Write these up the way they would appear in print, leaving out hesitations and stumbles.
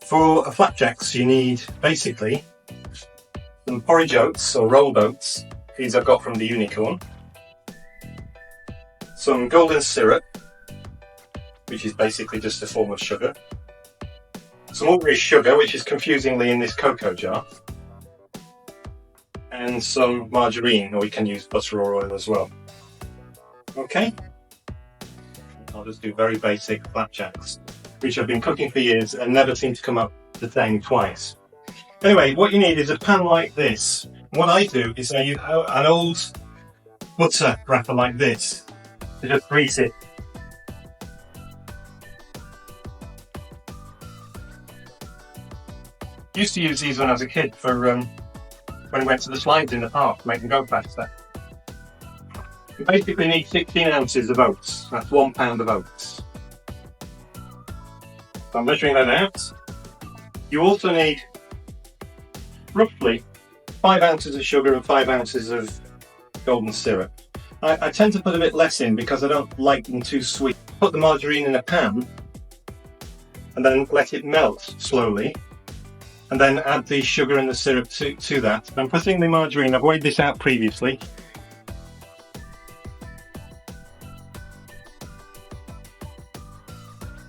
For flapjacks, you need basically some porridge oats or rolled oats. These I've got from the unicorn. Some golden syrup, which is basically just a form of sugar. Some ordinary sugar, which is confusingly in this cocoa jar. And some margarine, or you can use butter or oil as well. Okay, I'll just do very basic flapjacks, which I've been cooking for years and never seem to come up the same twice. Anyway, what you need is a pan like this. What I do is I use an old butter wrapper like this to just grease it. Used to use these when I was a kid for when we went to the slides in the park to make them go faster. You basically need 16 ounces of oats. That's 1 pound of oats. So I'm measuring that out. You also need roughly 5 ounces of sugar and 5 ounces of golden syrup. I tend to put a bit less in because I don't like them too sweet. Put the margarine in a pan and then let it melt slowly, and then add the sugar and the syrup to that. I'm putting the margarine, I've weighed this out previously.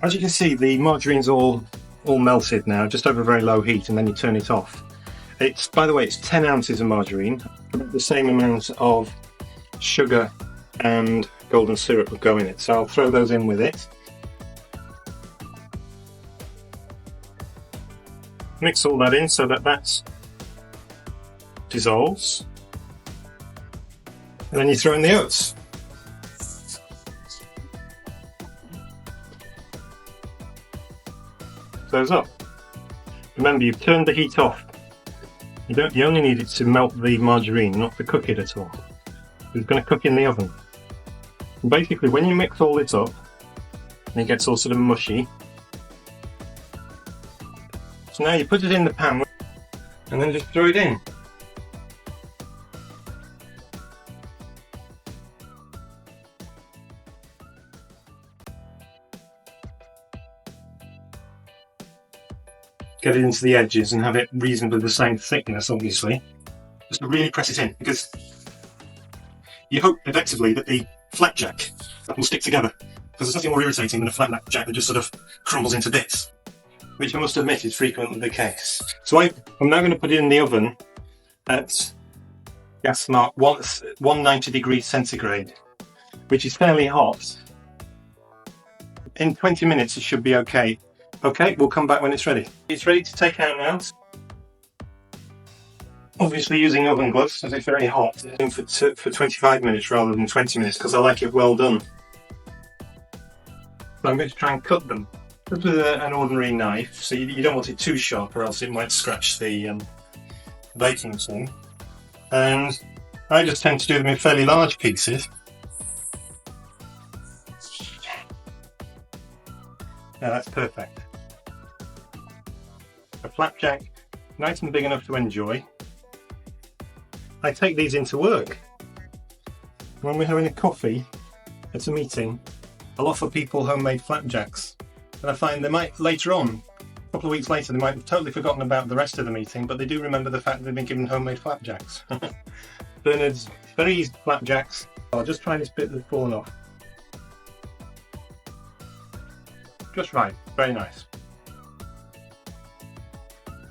As you can see, the margarine's all melted now, just over very low heat, and then you turn it off. It's, by the way, it's 10 ounces of margarine, about the same amount of sugar and golden syrup will go in it, so I'll throw those in with it. Mix all that in so that dissolves, and then you throw in the oats. Those up. Remember, you've turned the heat off. You only need it to melt the margarine, not to cook it at all. It's going to cook in the oven. And basically, when you mix all this up, and it gets all sort of mushy, so now you put it in the pan and then just throw it in. Get it into the edges and have it reasonably the same thickness, obviously. Just really press it in, because you hope effectively that the flapjack will stick together, because there's nothing more irritating than a flapjack that just sort of crumbles into bits, which I must admit is frequently the case. So I'm now going to put it in the oven at gas mark 190 degrees centigrade, which is fairly hot. In 20 minutes it should be okay. Okay, we'll come back when it's ready. It's ready to take out now. Obviously using oven gloves, as it's very hot, for 25 minutes rather than 20 minutes, because I like it well done. So I'm going to try and cut them just with an ordinary knife, so you don't want it too sharp or else it might scratch the baking tin. And I just tend to do them in fairly large pieces. Now that's perfect. A flapjack, nice and big enough to enjoy. I take these into work. When we're having a coffee at a meeting, I'll offer people homemade flapjacks. And I find they might, later on, a couple of weeks later, they might have totally forgotten about the rest of the meeting, but they do remember the fact that they've been given homemade flapjacks. Bernard's very easy flapjacks. I'll just try this bit that's fallen off. Just right, very nice.